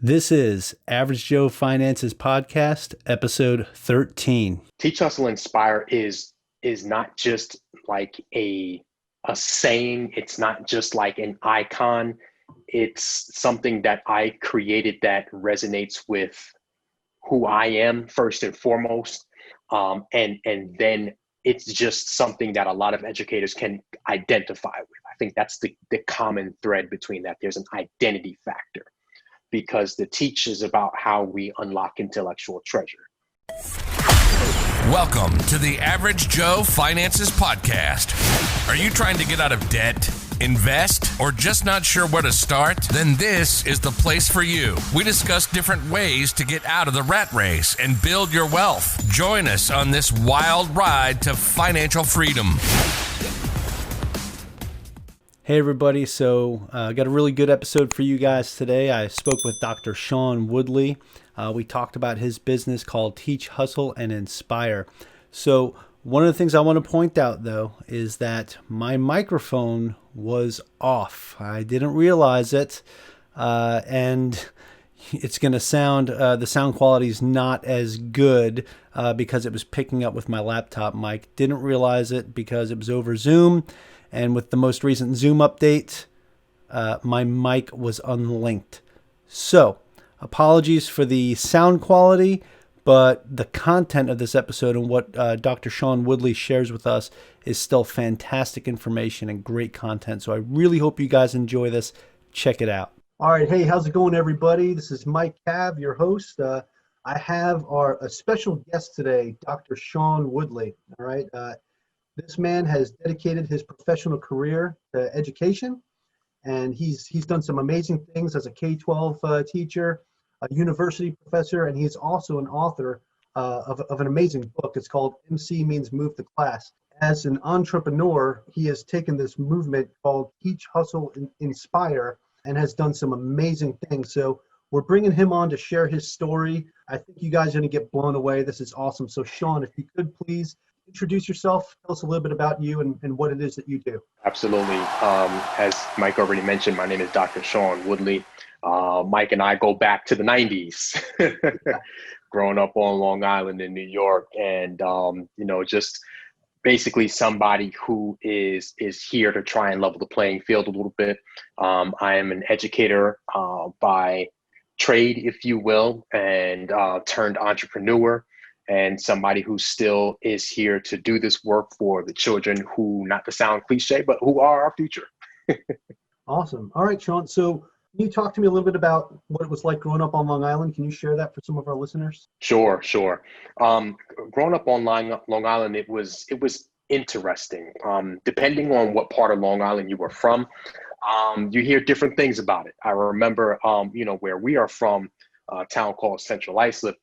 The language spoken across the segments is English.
This is Average Joe Finances Podcast, episode 13. Teach, Hustle, Inspire is not just like a saying. It's not just like an icon. It's something that I created that resonates with who I am first and foremost. And then it's just something that a lot of educators can identify with. I think that's the common thread between that. There's an identity factor because the teach is about how we unlock intellectual treasure. Welcome to the Average Joe Finances Podcast. Are you trying to get out of debt, invest, or just not sure where to start? Then this is the place for you. We discuss different ways to get out of the rat race and build your wealth. Join us on this wild ride to financial freedom. Hey everybody, so I got a really good episode for you guys today. I spoke with Dr. Shaun Woodly. We talked about his business called Teach, Hustle, and Inspire. So one of the things I want to point out though is that my microphone was off. I didn't realize it, and it's going to sound, the sound quality is not as good because it was picking up with my laptop mic. Didn't realize it because it was over Zoom. And with the most recent Zoom update, my mic was unlinked. So, apologies for the sound quality, but the content of this episode and what Dr. Shaun Woodly shares with us is still fantastic information and great content. So I really hope you guys enjoy this. Check it out. All right. Hey, how's it going, everybody? This is Mike Cav, your host. I have a special guest today, Dr. Shaun Woodly. All right. This man has dedicated his professional career to education, and he's done some amazing things as a K-12 teacher, a university professor, and he's also an author of an amazing book. It's called MC Means Move to Class. As an entrepreneur, he has taken this movement called Teach, Hustle, Inspire, and has done some amazing things. So we're bringing him on to share his story. I think you guys are going to get blown away. This is awesome. So Shaun, if you could please introduce yourself, tell us a little bit about you and what it is that you do. Absolutely. As Mike already mentioned, my name is Dr. Shaun Woodly. Mike and I go back to the 90s, growing up on Long Island in New York, and just basically somebody who is here to try and level the playing field a little bit. I am an educator by trade, if you will, and turned entrepreneur, and somebody who still is here to do this work for the children who, not to sound cliche, but who are our future. Awesome. All right, Shaun. So can you talk to me a little bit about what it was like growing up on Long Island? Can you share that for some of our listeners? Sure. Growing up on Long Island, it was interesting. Depending on what part of Long Island you were from, you hear different things about it. I remember, where we are from, a town called Central Islip.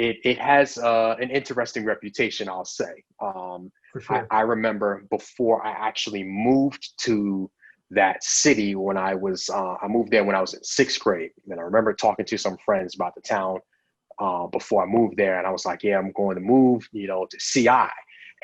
It has an interesting reputation, I'll say. For sure. I remember before I actually moved to that city when I moved there when I was in 6th grade. And I remember talking to some friends about the town before I moved there. And I was like, yeah, I'm going to move, to CI.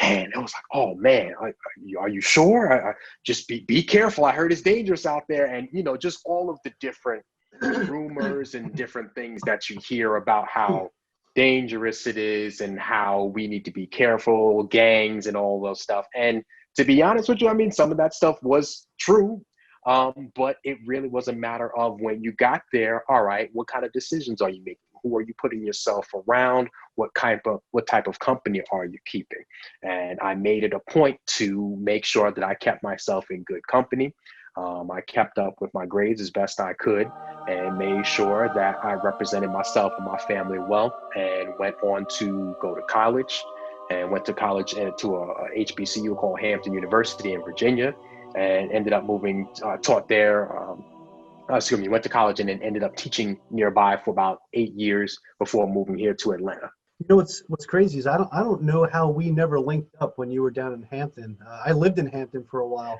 And it was like, oh man, are you sure? Just be careful. I heard it's dangerous out there. And, just all of the different rumors and different things that you hear about how dangerous it is and how we need to be careful, gangs and all those stuff. And to be honest with you, some of that stuff was true, but it really was a matter of when you got there, all right, what kind of decisions are you making? Who are you putting yourself around? What type of company are you keeping? And I made it a point to make sure that I kept myself in good company. I kept up with my grades as best I could and made sure that I represented myself and my family well, and went on to go to college, and went to college to a HBCU called Hampton University in Virginia, and ended up moving, taught there, went to college and then ended up teaching nearby for about 8 years before moving here to Atlanta. What's crazy is I don't know how we never linked up when you were down in Hampton. I lived in Hampton for a while.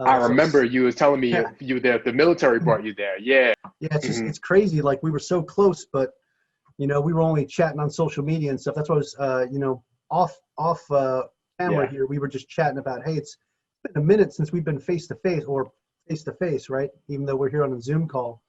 I remember you was telling me you there. The military brought you there. Yeah. Yeah, it's just it's crazy. Like we were so close, but we were only chatting on social media and stuff. That's why I was off camera here. We were just chatting about, hey, it's been a minute since we've been face to face, right? Even though we're here on a Zoom call.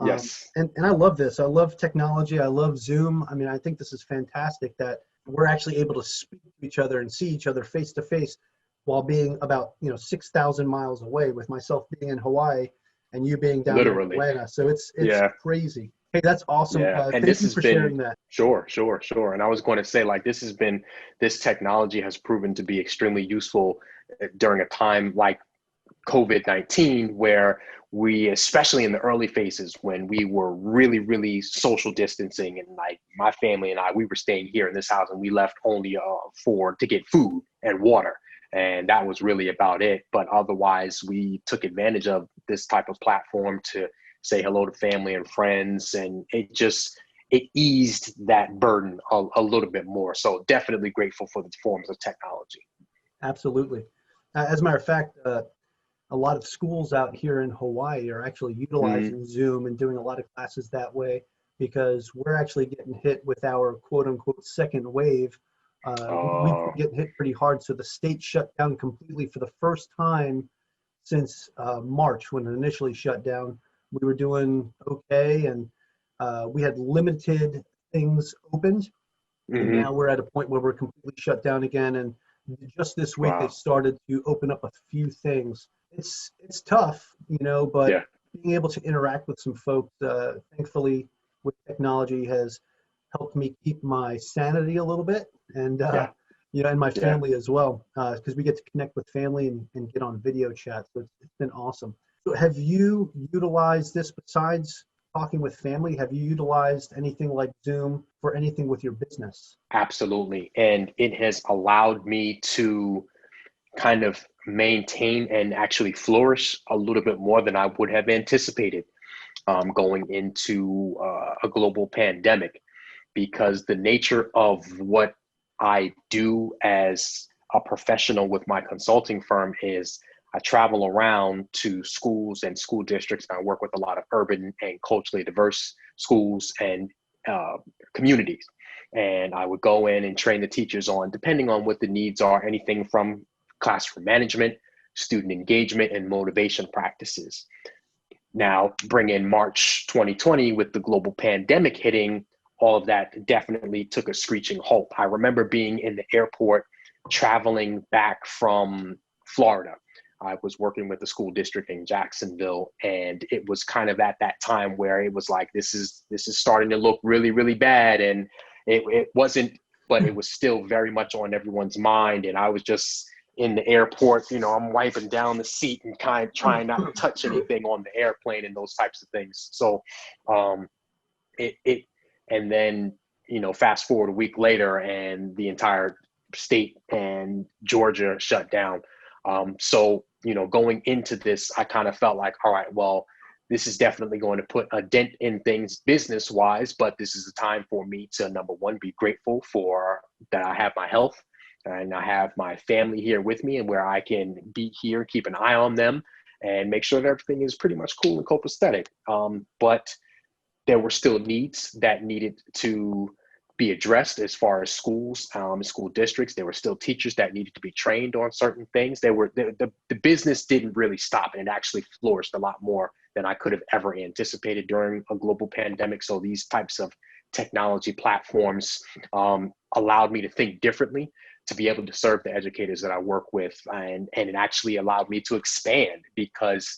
Yes. And I love this. I love technology. I love Zoom. I mean, I think this is fantastic that we're actually able to speak to each other and see each other face to face while being about 6,000 miles away, with myself being in Hawaii and you being down there in Literally. Atlanta. So it's Yeah. crazy. Hey, that's awesome. Yeah. And Thank this you has for been, sharing that. sure. And I was going to say, like, this technology has proven to be extremely useful during a time like COVID-19, where we, especially in the early phases when we were really, really social distancing, and like my family and I, we were staying here in this house and we left only to get food and water. And that was really about it. But otherwise, we took advantage of this type of platform to say hello to family and friends. And it eased that burden a little bit more. So definitely grateful for the forms of technology. Absolutely. As a matter of fact, a lot of schools out here in Hawaii are actually utilizing Zoom and doing a lot of classes that way, because we're actually getting hit with our quote unquote second wave. We've been getting hit pretty hard. So the state shut down completely for the first time since March, when it initially shut down. We were doing okay, and we had limited things opened. And now we're at a point where we're completely shut down again. And just this week, they started to open up a few things. It's tough, but being able to interact with some folks, thankfully, with technology has helped me keep my sanity a little bit, and and my family as well, because we get to connect with family and get on video chat. So it's been awesome. So have you utilized this besides talking with family? Have you utilized anything like Zoom for anything with your business? Absolutely. And it has allowed me to kind of maintain and actually flourish a little bit more than I would have anticipated going into a global pandemic, because the nature of what I do as a professional with my consulting firm is I travel around to schools and school districts, and I work with a lot of urban and culturally diverse schools and communities. And I would go in and train the teachers on, depending on what the needs are, anything from classroom management, student engagement, and motivation practices. Now, bring in March 2020 with the global pandemic hitting, all of that definitely took a screeching halt. I remember being in the airport traveling back from Florida. I was working with the school district in Jacksonville, and it was kind of at that time where it was like, this is starting to look really, really bad. And it wasn't, but it was still very much on everyone's mind. And I was just in the airport, I'm wiping down the seat and kind of trying not to touch anything on the airplane and those types of things. So and then, fast forward a week later and the entire state and Georgia shut down. So, going into this, I kind of felt like, all right, well, this is definitely going to put a dent in things business wise, but this is the time for me to, number one, be grateful for that I have my health and I have my family here with me, and where I can be here, keep an eye on them and make sure that everything is pretty much cool and copacetic. But there were still needs that needed to be addressed as far as schools, school districts. There were still teachers that needed to be trained on certain things. The business didn't really stop, and it actually flourished a lot more than I could have ever anticipated during a global pandemic. So these types of technology platforms allowed me to think differently, to be able to serve the educators that I work with, and it actually allowed me to expand, because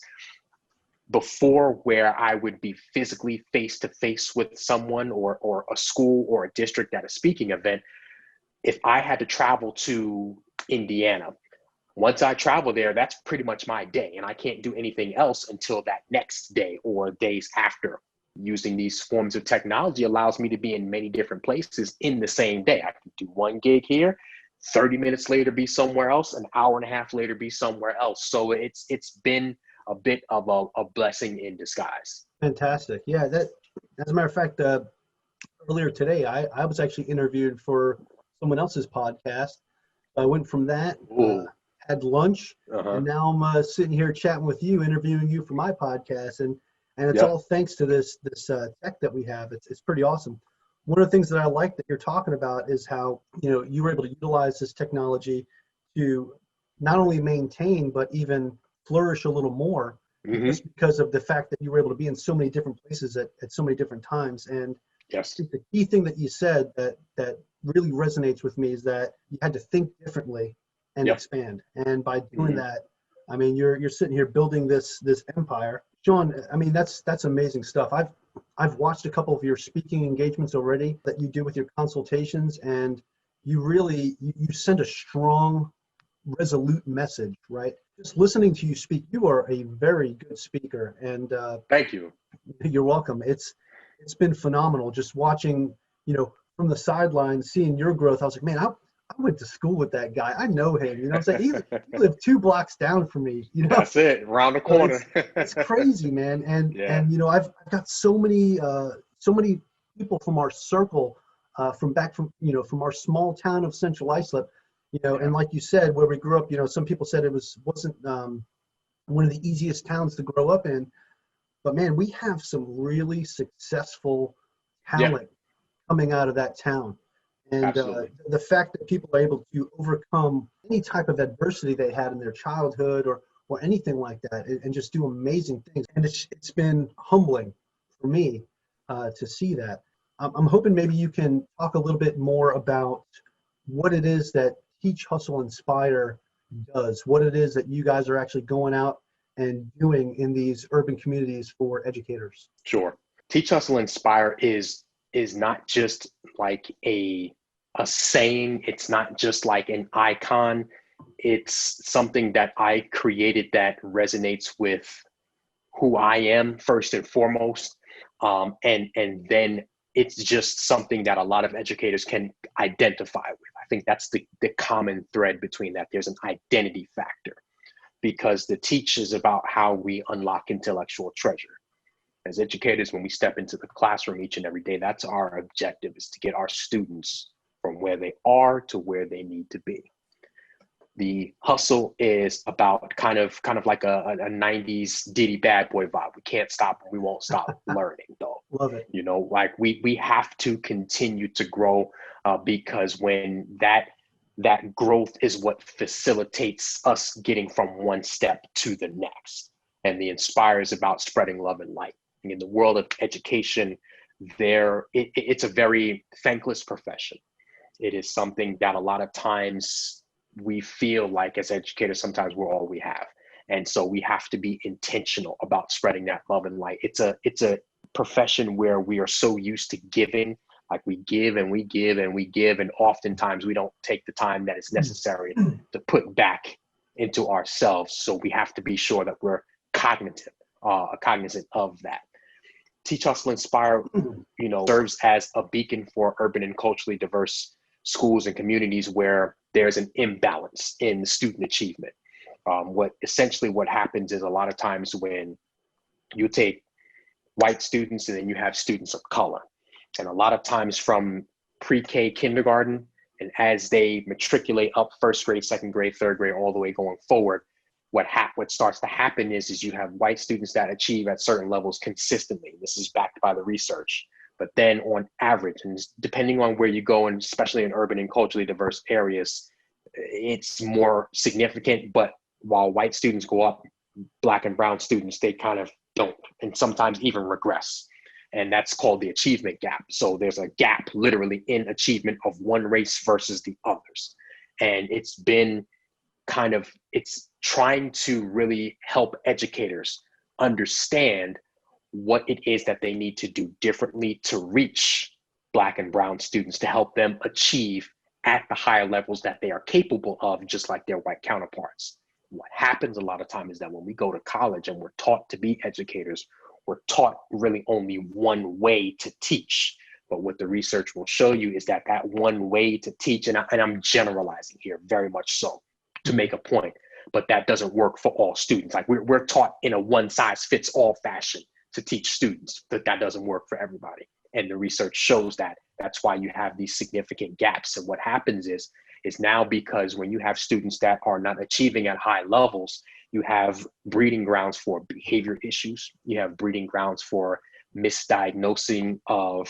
before, where I would be physically face to face with someone or a school or a district at a speaking event, if I had to travel to Indiana, once I travel there, that's pretty much my day, and I can't do anything else until that next day or days after. Using these forms of technology allows me to be in many different places in the same day. I can do one gig here, 30 minutes later be somewhere else, an hour and a half later be somewhere else. So it's been a bit of a blessing in disguise. Fantastic. Yeah, that, as a matter of fact, earlier today, I was actually interviewed for someone else's podcast. I went from that, had lunch, and now I'm sitting here chatting with you, interviewing you for my podcast, and it's all thanks to this tech that we have. It's pretty awesome. One of the things that I like that you're talking about is how you were able to utilize this technology to not only maintain but even flourish a little more. Hmm. just because of the fact that you were able to be in so many different places at so many different times. And I Yes. think the key thing that you said that really resonates with me is that you had to think differently and Yep. expand. And by doing Hmm. that, I mean, you're sitting here building this empire. Shaun, I mean, that's amazing stuff. I've watched a couple of your speaking engagements already that you do with your consultations, and you really you send a strong, resolute message, right? Just listening to you speak, you are a very good speaker, and Thank you. you're welcome. It's been phenomenal just watching, from the sidelines, seeing your growth. I was like, man, I went to school with that guy. I know him. You know what I'm saying? He lived 2 blocks down from me, That's it. Around the So corner. it's crazy, man. Yeah. And I've got so many people from our circle, from back from our small town of Central Islip, Yeah. and like you said, where we grew up, some people said it wasn't one of the easiest towns to grow up in. But man, we have some really successful Yeah. talent coming out of that town. And Absolutely. the fact that people are able to overcome any type of adversity they had in their childhood or anything like that, and just do amazing things. And it's been humbling for me to see that. I'm hoping maybe you can talk a little bit more about what it is that Teach, Hustle, Inspire does, what it is that you guys are actually going out and doing in these urban communities for educators. Sure. Teach, Hustle, Inspire is not just like a saying. It's not just like an icon. It's something that I created that resonates with who I am first and foremost. And then it's just something that a lot of educators can identify with. I think that's the common thread between that. There's an identity factor because the teach is about how we unlock intellectual treasure. As educators, when we step into the classroom each and every day, that's our objective, is to get our students from where they are to where they need to be. The hustle is about kind of like a 90s Diddy Bad Boy vibe. We can't stop, we won't stop learning though. Love it. Like we have to continue to grow because when that growth is what facilitates us getting from one step to the next. And the Inspire is about spreading love and light. In the world of education, it's a very thankless profession. It is something that a lot of times we feel like as educators, sometimes we're all we have. And so we have to be intentional about spreading that love and light. It's a profession where we are so used to giving, like we give and we give and we give, and oftentimes we don't take the time that is necessary to put back into ourselves. So we have to be sure that we're cognizant of that. Teach, Hustle, Inspire, serves as a beacon for urban and culturally diverse schools and communities where there's an imbalance in student achievement. What happens is a lot of times when you take white students and then you have students of color, and a lot of times from pre-K, kindergarten, and as they matriculate up first grade, second grade, third grade, all the way going forward, what starts to happen is you have white students that achieve at certain levels consistently. This is backed by the research. But then on average, and depending on where you go, and especially in urban and culturally diverse areas, it's more significant. But while white students go up, Black and brown students, they kind of don't, and sometimes even regress. And that's called the achievement gap. So there's a gap literally in achievement of one race versus the others. And it's trying to really help educators understand what it is that they need to do differently to reach Black and brown students, to help them achieve at the higher levels that they are capable of, just like their white counterparts. What happens a lot of time is that when we go to college and we're taught to be educators, we're taught really only one way to teach. But what the research will show you is that one way to teach, and I'm generalizing here very much so to make a point, but that doesn't work for all students. Like we're taught in a one size fits all fashion to teach students, but that doesn't work for everybody. And the research shows that. That's why you have these significant gaps. And what happens is now, because when you have students that are not achieving at high levels, you have breeding grounds for behavior issues. You have breeding grounds for misdiagnosing of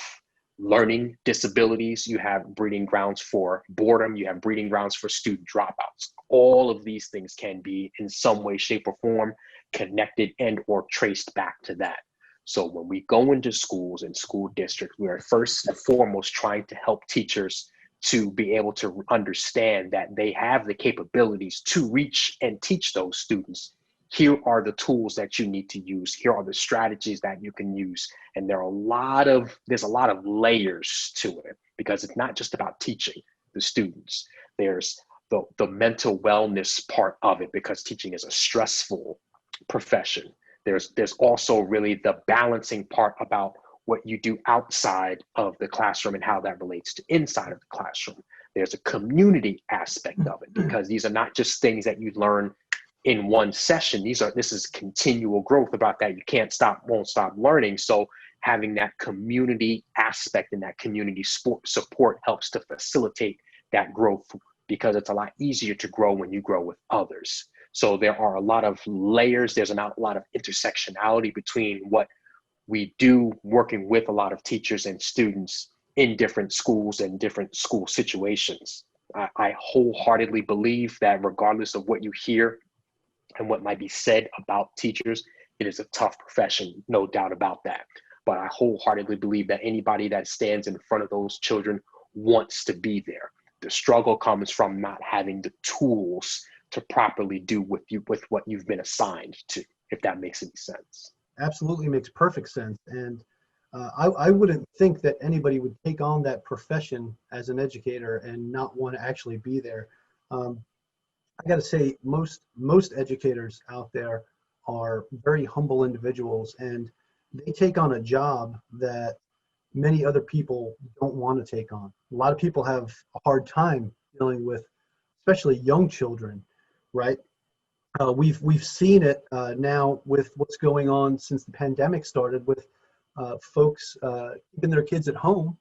learning disabilities. You have breeding grounds for boredom. You have breeding grounds for student dropouts. All of these things can be in some way, shape, or form connected and or traced back to that. So when we go into schools and school districts, we are first and foremost trying to help teachers to be able to understand that they have the capabilities to reach and teach those students. Here are the tools that you need to use. Here are the strategies that you can use. And there's a lot of layers to it, because it's not just about teaching the students. There's the mental wellness part of it, because teaching is a stressful profession. There's also really the balancing part about what you do outside of the classroom and how that relates to inside of the classroom. There's a community aspect of it, because these are not just things that you learn in one session. This is continual growth about that. You won't stop learning. So having that community aspect and that community support helps to facilitate that growth, because it's a lot easier to grow when you grow with others. So there are a lot of layers. There's a lot of intersectionality between what we do working with a lot of teachers and students in different schools and different school situations. I wholeheartedly believe that regardless of what you hear and what might be said about teachers, it is a tough profession, no doubt about that. But I wholeheartedly believe that anybody that stands in front of those children wants to be there. The struggle comes from not having the tools to properly do with what you've been assigned to, if that makes any sense. Absolutely makes perfect sense. And I wouldn't think that anybody would take on that profession as an educator and not want to actually be there. I got to say, most educators out there are very humble individuals, and they take on a job that many other people don't want to take on. A lot of people have a hard time dealing with, especially young children, right? We've seen it now with what's going on since the pandemic started, with folks keeping their kids at home.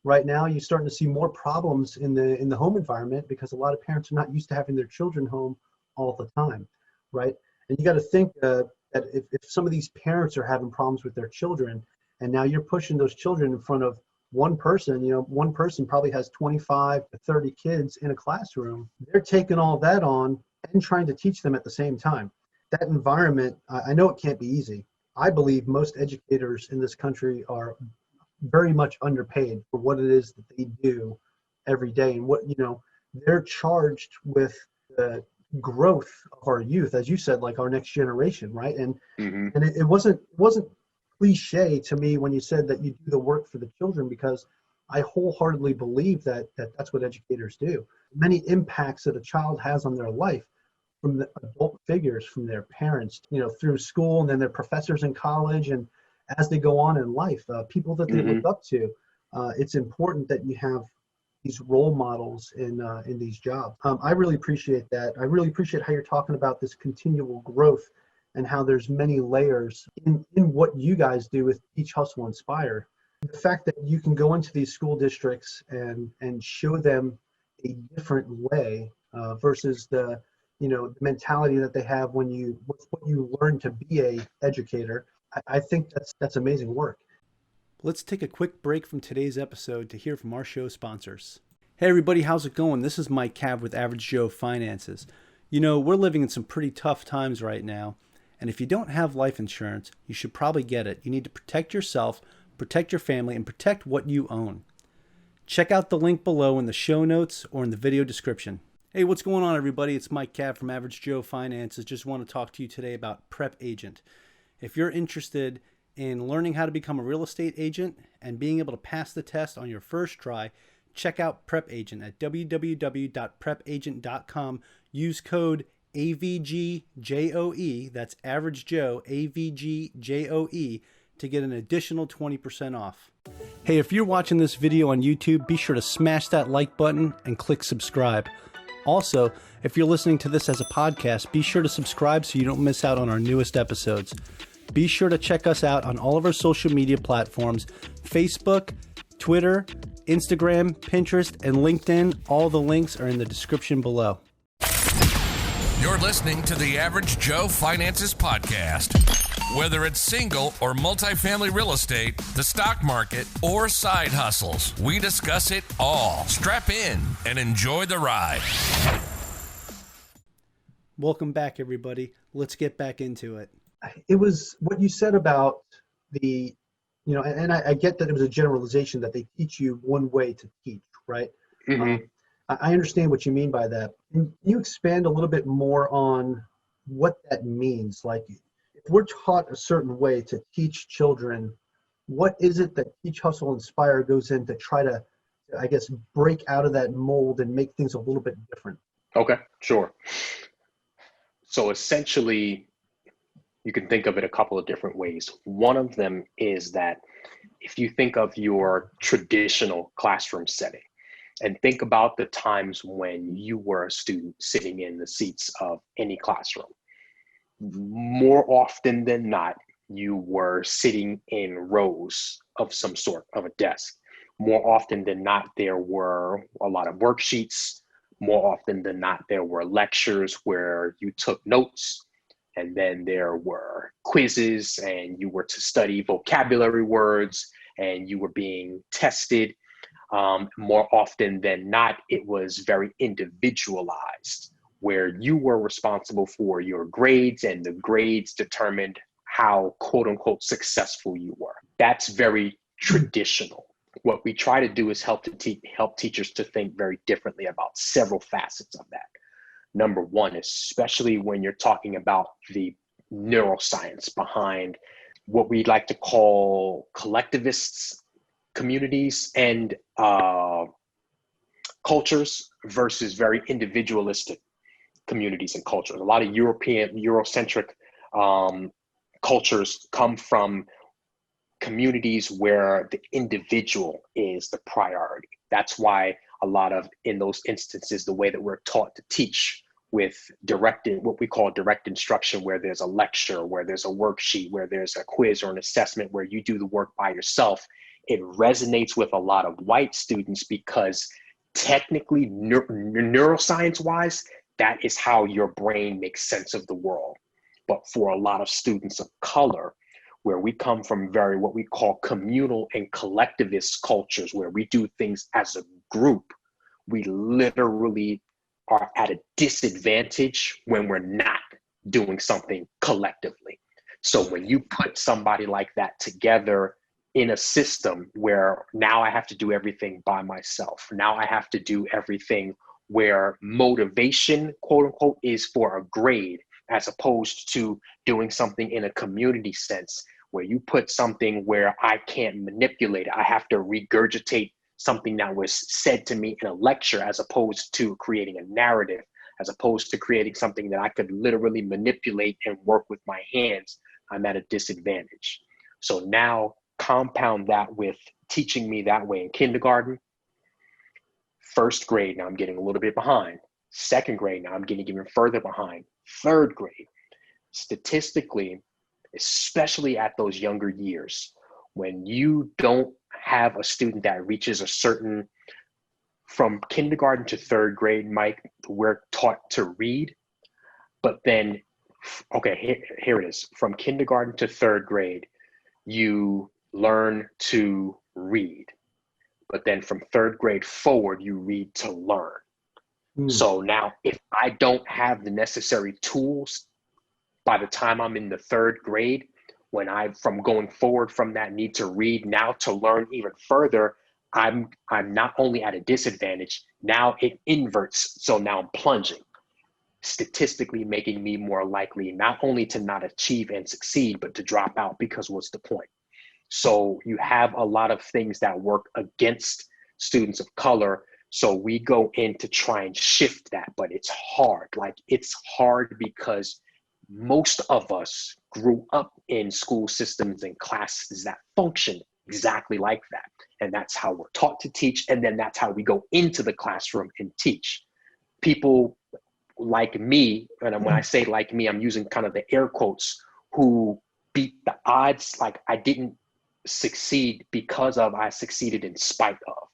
Right now, you're starting to see more problems in the home environment, because a lot of parents are not used to having their children home all the time, right? And you got to think that if some of these parents are having problems with their children, and now you're pushing those children in front of one person, one person probably has 25 to 30 kids in a classroom. They're taking all that on and trying to teach them at the same time. That environment, I know it can't be easy. I believe most educators in this country are very much underpaid for what it is that they do every day, and what they're charged with the growth of our youth, as you said, like our next generation, right? And and it wasn't cliche to me when you said that you do the work for the children, because I wholeheartedly believe that that's what educators do. Many impacts that a child has on their life, from the adult figures, from their parents, through school, and then their professors in college, and as they go on in life, people that they look up to. It's important that you have these role models in these jobs. I really appreciate that. I really appreciate how you're talking about this continual growth, and how there's many layers in what you guys do with Teach, Hustle, Inspire. The fact that you can go into these school districts and show them a different way versus the mentality that they have what you learn to be a educator. I think that's amazing work. Let's take a quick break from today's episode to hear from our show sponsors. Hey everybody, how's it going? This is Mike Cav with Average Joe Finances. We're living in some pretty tough times right now, and if you don't have life insurance, you should probably get it. You need to protect yourself, protect your family, and protect what you own. Check out the link below in the show notes or in the video description. Hey, what's going on everybody? It's Mike Cav from Average Joe Finances. Just want to talk to you today about Prep Agent. If you're interested in learning how to become a real estate agent and being able to pass the test on your first try, check out Prep Agent at www.prepagent.com. Use code AVGJOE, that's Average Joe, AVGJOE, to get an additional 20% off. Hey, if you're watching this video on YouTube, be sure to smash that like button and click subscribe. Also, if you're listening to this as a podcast, be sure to subscribe so you don't miss out on our newest episodes. Be sure to check us out on all of our social media platforms: Facebook, Twitter, Instagram, Pinterest, and LinkedIn. All the links are in the description below. You're listening to the Average Joe Finances Podcast. Whether it's single or multifamily real estate, the stock market, or side hustles, we discuss it all. Strap in and enjoy the ride. Welcome back, everybody. Let's get back into it. It was what you said about the, and I get that it was a generalization that they teach you one way to teach, right? Hmm. I understand what you mean by that. Can you expand a little bit more on what that means? Like, if we're taught a certain way to teach children, what is it that Teach, Hustle, Inspire goes in to try to, I guess, break out of that mold and make things a little bit different? Okay, sure. So essentially, you can think of it a couple of different ways. One of them is that if you think of your traditional classroom setting and think about the times when you were a student sitting in the seats of any classroom, more often than not, you were sitting in rows of some sort of a desk. More often than not, there were a lot of worksheets. More often than not, there were lectures where you took notes, and then there were quizzes, and you were to study vocabulary words, and you were being tested. More often than not, it was very individualized, where you were responsible for your grades, and the grades determined how quote unquote successful you were. That's very traditional. What we try to do is help teachers to think very differently about several facets of that. Number one, especially when you're talking about the neuroscience behind what we like to call collectivists, communities, and cultures versus very individualistic communities and cultures. A lot of Eurocentric cultures come from communities where the individual is the priority. That's why a lot of, in those instances, the way that we're taught to teach with what we call direct instruction, where there's a lecture, where there's a worksheet, where there's a quiz or an assessment, where you do the work by yourself, it resonates with a lot of white students because technically, neuroscience wise, that is how your brain makes sense of the world. But for a lot of students of color, where we come from very what we call communal and collectivist cultures, where we do things as a group, we literally are at a disadvantage when we're not doing something collectively. So when you put somebody like that together in a system where now I have to do everything by myself, now I have to do everything where motivation, quote unquote, is for a grade, as opposed to doing something in a community sense, where you put something where I can't manipulate it. I have to regurgitate something that was said to me in a lecture, as opposed to creating a narrative, as opposed to creating something that I could literally manipulate and work with my hands. I'm at a disadvantage. So now compound that with teaching me that way in kindergarten. First grade, now I'm getting a little bit behind. Second grade, now I'm getting even further behind. Third grade, statistically, especially at those younger years, when you don't have a student that reaches a certain, from kindergarten to third grade, Mike, we're taught to read, but then, okay, here it is. From kindergarten to third grade, you learn to read, but then from third grade forward, you read to learn. So now if I don't have the necessary tools by the time I'm in the third grade, when I, from going forward from that need to read now to learn even further, I'm not only at a disadvantage, now it inverts. So now I'm plunging, statistically making me more likely not only to not achieve and succeed, but to drop out, because what's the point? So you have a lot of things that work against students of color. So we go in to try and shift that, but it's hard. Like, it's hard because most of us grew up in school systems and classes that function exactly like that. And that's how we're taught to teach. And then that's how we go into the classroom and teach. People like me, and when I say like me, I'm using kind of the air quotes, who beat the odds. Like, I didn't succeed because of, I succeeded in spite of.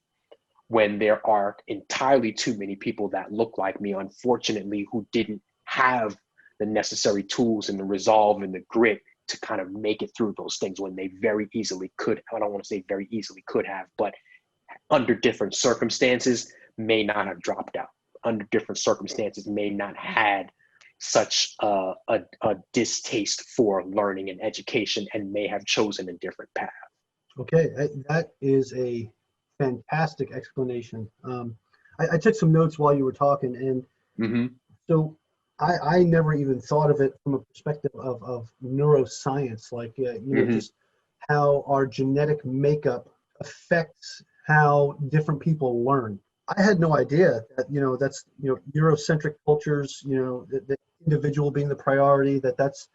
When there are entirely too many people that look like me, unfortunately, who didn't have the necessary tools and the resolve and the grit to kind of make it through those things, when they very easily could. I don't want to say very easily could have, but under different circumstances may not have dropped out. Under different circumstances may not had such a distaste for learning and education and may have chosen a different path. Okay, that is a fantastic explanation. I took some notes while you were talking, and so I never even thought of it from a perspective of neuroscience, like just how our genetic makeup affects how different people learn. I had no idea that that's Eurocentric cultures, the individual being the priority, that's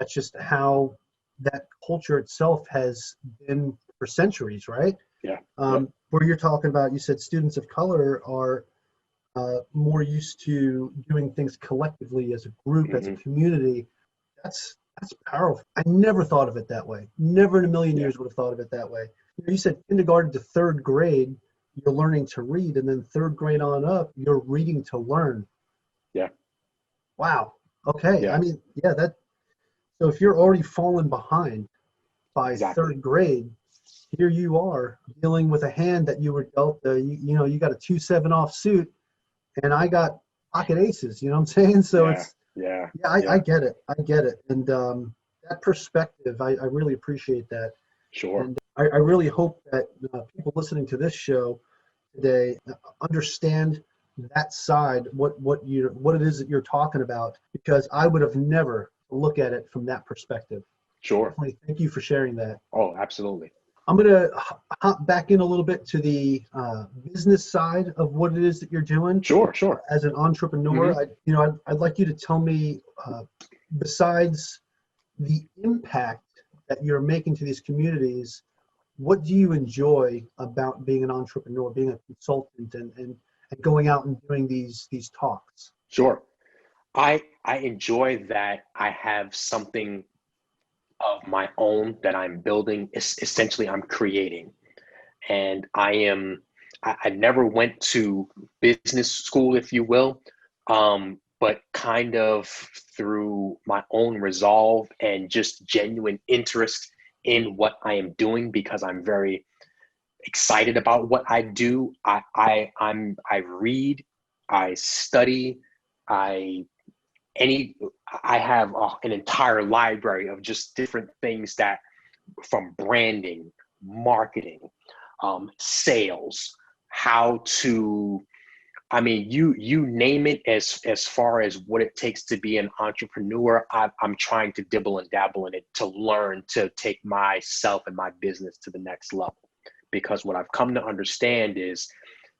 just how that culture itself has been for centuries, right? Where you're talking about, you said students of color are more used to doing things collectively as a group, as a community. That's powerful. I never thought of it that way. Never in a million years would have thought of it that way. You said kindergarten to third grade, you're learning to read, and then third grade on up, you're reading to learn. Yeah. Wow. Okay. Yeah. I mean, so if you're already falling behind by third grade, here you are dealing with a hand that you were dealt. You got a 2-7 off suit, and I got pocket aces. You know what I'm saying? So I get it. I get it. And that perspective, I really appreciate that. Sure. And I really hope that people listening to this show today understand that side, what it is that you're talking about, because I would have never looked at it from that perspective. Sure. Definitely. Thank you for sharing that. Oh, absolutely. I'm going to hop back in a little bit to the business side of what it is that you're doing. Sure. As an entrepreneur, I'd like you to tell me, besides the impact that you're making to these communities, what do you enjoy about being an entrepreneur, being a consultant, and going out and doing these talks? Sure. I enjoy that I have something of my own that I'm building. Essentially, I'm creating. And I never went to business school, if you will, but kind of through my own resolve and just genuine interest in what I am doing, because I'm very excited about what I do. I read, I study, I have an entire library of just different things, that from branding, marketing, sales, how to, you name it, as far as what it takes to be an entrepreneur. I'm trying to dibble and dabble in it to learn to take myself and my business to the next level. Because what I've come to understand is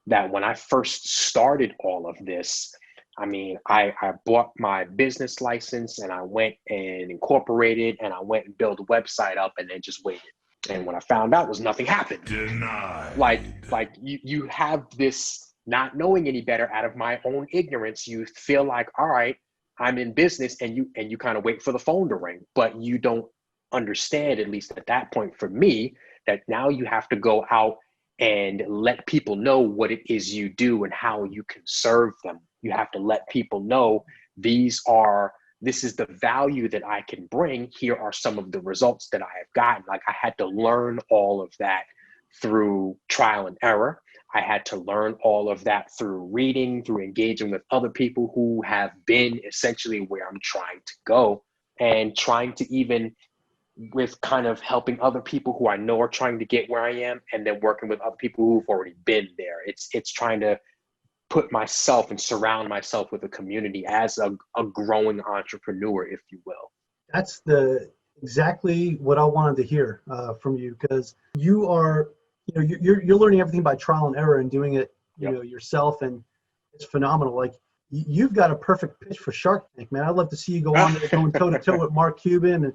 that when I first started all of this, I bought my business license and I went and incorporated and I went and built a website up and then just waited. And what I found out was nothing happened. Denied. Like you have this not knowing any better out of my own ignorance. You feel like, all right, I'm in business, and you kind of wait for the phone to ring, but you don't understand, at least at that point for me, that now you have to go out and let people know what it is you do and how you can serve them. You have to let people know this is the value that I can bring. Here are some of the results that I have gotten. Like, I had to learn all of that through trial and error. I had to learn all of that through reading, through engaging with other people who have been essentially where I'm trying to go, and trying to even with kind of helping other people who I know are trying to get where I am, and then working with other people who've already been there. It's trying to put myself and surround myself with a community as a growing entrepreneur, if you will. That's exactly what I wanted to hear from you, because you are, you're learning everything by trial and error and doing it, yourself, and it's phenomenal. Like, you've got a perfect pitch for Shark Tank, man. I'd love to see you go on there going toe to toe with Mark Cuban and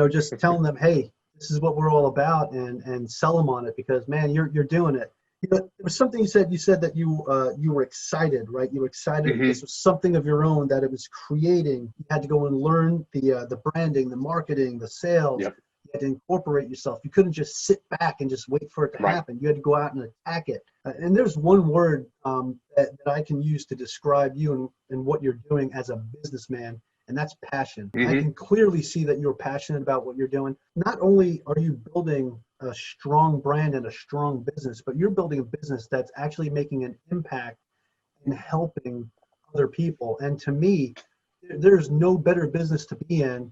just telling them, hey, this is what we're all about, and sell them on it, because, man, you're doing it. There was something you said that you were excited, right? You were excited this was something of your own that it was creating. You had to go and learn the branding, the marketing, the sales. Yep. You had to incorporate yourself. You couldn't just sit back and just wait for it to happen. You had to go out and attack it. And there's one word that I can use to describe you and what you're doing as a businessman, and that's passion. I can clearly see that you're passionate about what you're doing. Not only are you building a strong brand and a strong business, but you're building a business that's actually making an impact in helping other people. And to me, there's no better business to be in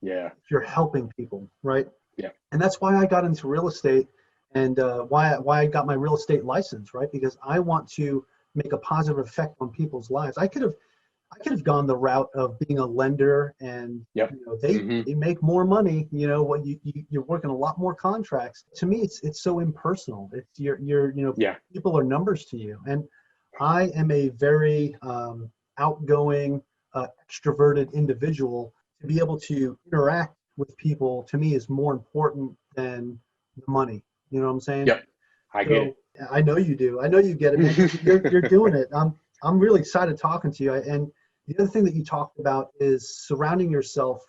Yeah. if you're helping people, right? Yeah. And that's why I got into real estate, and why I got my real estate license, right? Because I want to make a positive effect on people's lives. I could have gone the route of being a lender, and Yep. they make more money. When you're working a lot more contracts. To me, it's so impersonal. It's Yeah. people are numbers to you, and I am a very outgoing, extroverted individual. To be able to interact with people, to me, is more important than the money. You know what I'm saying? Yep. I get So I know you do. I know you get it, man. 'Cause you're doing it. I'm really excited talking to you. And the other thing that you talked about is surrounding yourself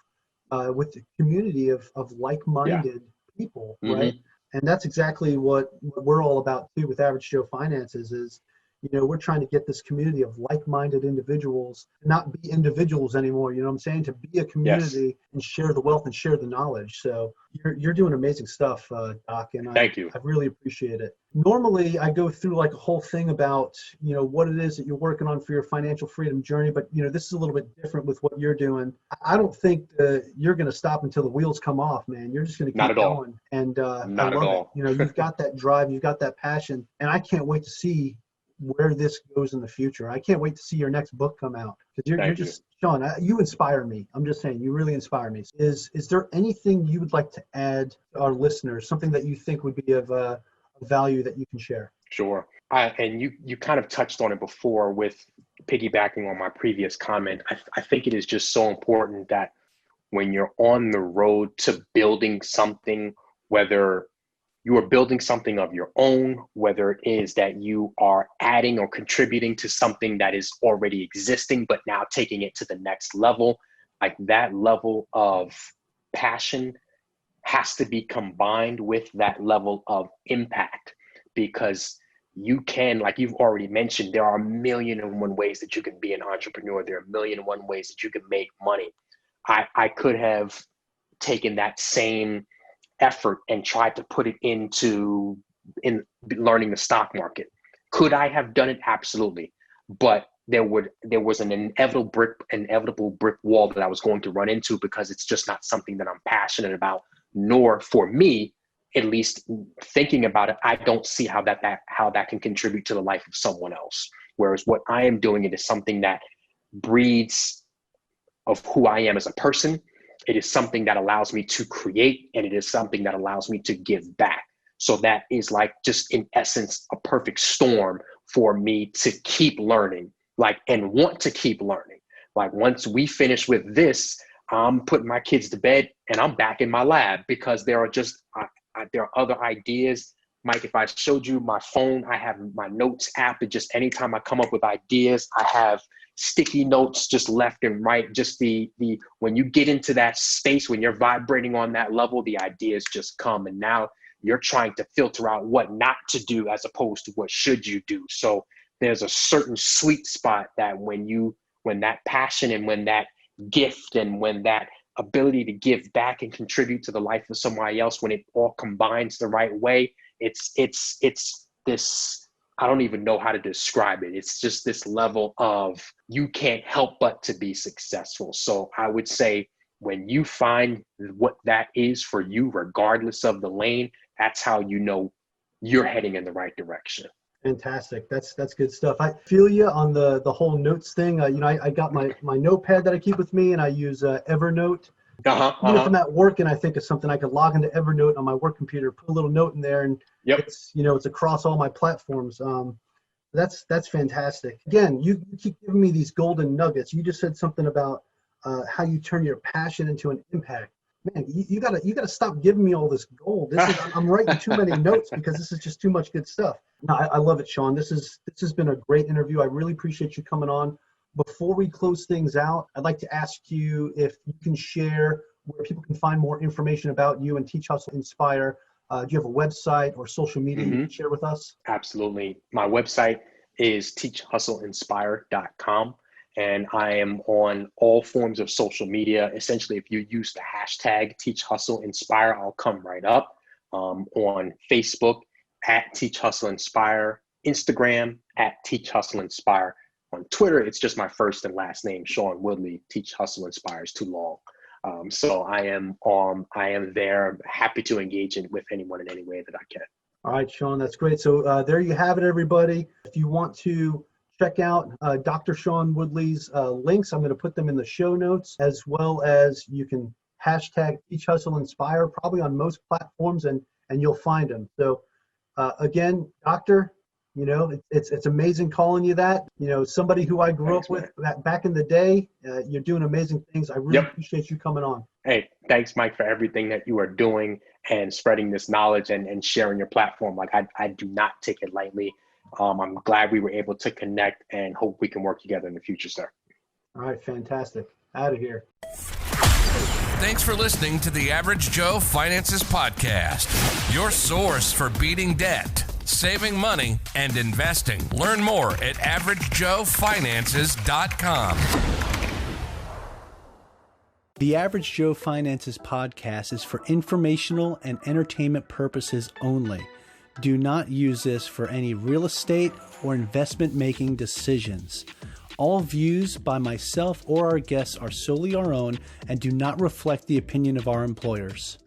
with the community of Yeah. like-minded people, right? Mm-hmm. And that's exactly what we're all about too with Average Joe Finances is, we're trying to get this community of like-minded individuals to not be individuals anymore. You know what I'm saying? To be a Yes. community and share the wealth and share the knowledge. So you're doing amazing stuff, Doc, and Thank you. I really appreciate it. Normally, I go through like a whole thing about, what it is that you're working on for your financial freedom journey, but this is a little bit different with what you're doing. I don't think you're going to stop until the wheels come off, man. You're just going to Not keep at all. going, and I Not at love it. all. You've got that drive, you've got that passion, and I can't wait to see where this goes in the future. I can't wait to see your next book come out, because you're Thank you. just, Shaun, you inspire me. I'm just saying, you really inspire me. Is there anything you would like to add to our listeners, something that you think would be of value that you can share? Sure. And you kind of touched on it before with piggybacking on my previous comment. I think it is just so important that when you're on the road to building something, whether you are building something of your own, whether it is that you are adding or contributing to something that is already existing, but now taking it to the next level, like that level of passion has to be combined with that level of impact, because you can, like you've already mentioned, there are a million and one ways that you can be an entrepreneur. There are a million and one ways that you can make money. I could have taken that same effort and tried to put it in learning the stock market. Could I have done it? Absolutely. But there was an inevitable brick wall that I was going to run into, because it's just not something that I'm passionate about, nor for me, at least thinking about it, I don't see how that can contribute to the life of someone else. Whereas what I am doing, it is something that breeds of who I am as a person. It is something that allows me to create, and it is something that allows me to give back. So that is like, just in essence, a perfect storm for me to keep learning, and want to keep learning. Like, once we finish with this, I'm putting my kids to bed and I'm back in my lab, because there are other ideas. Mike, if I showed you my phone, I have my notes app, and just anytime I come up with ideas, I have sticky notes just left and right. Just when you get into that space, when you're vibrating on that level, the ideas just come, and now you're trying to filter out what not to do as opposed to what should you do. So there's a certain sweet spot that when that passion and when that gift and when that ability to give back and contribute to the life of somebody else, when it all combines the right way, it's this, I don't even know how to describe it. It's just this level of, you can't help but to be successful. So I would say, when you find what that is for you, regardless of the lane, that's how you know you're heading in the right direction. Fantastic. That's good stuff. I feel you on the whole notes thing. I got my notepad that I keep with me, and I use Evernote. Even if I'm at work and I think of something, I could log into Evernote on my work computer, put a little note in there, and it's across all my platforms. That's fantastic. Again, you keep giving me these golden nuggets. You just said something about how you turn your passion into an impact. Man, you gotta stop giving me all this gold. I'm writing too many notes, because this is just too much good stuff. No, I love it, Shaun. This has been a great interview. I really appreciate you coming on. Before we close things out, I'd like to ask you if you can share where people can find more information about you and Teach Hustle Inspire. Do you have a website or social media you can share with us? Absolutely. My website is teachhustleinspire.com, and I am on all forms of social media. Essentially, if you use the hashtag TeachHustleInspire, I'll come right up. On Facebook at Teach Hustle Inspire, Instagram at Teach Hustle Inspire. On Twitter, it's just my first and last name, Shaun Woodly. Teach, Hustle, Inspire is too long. So I am there. I'm happy to engage with anyone in any way that I can. All right, Shaun, that's great. So there you have it, everybody. If you want to check out Dr. Shaun Woodly's links, I'm going to put them in the show notes, as well as you can hashtag Teach, Hustle, Inspire, probably on most platforms, and you'll find them. So again, Doctor, you know, it's amazing calling you that. You know, somebody who I grew up with back in the day. You're doing amazing things. I really appreciate you coming on. Hey, thanks, Mike, for everything that you are doing and spreading this knowledge and sharing your platform. Like I do not take it lightly. I'm glad we were able to connect and hope we can work together in the future, sir. All right, fantastic. Out of here. Thanks for listening to the Average Joe Finances Podcast, your source for beating debt, saving money, and investing. Learn more at averagejoefinances.com. The Average Joe Finances Podcast is for informational and entertainment purposes only. Do not use this for any real estate or investment making decisions. All views by myself or our guests are solely our own and do not reflect the opinion of our employers.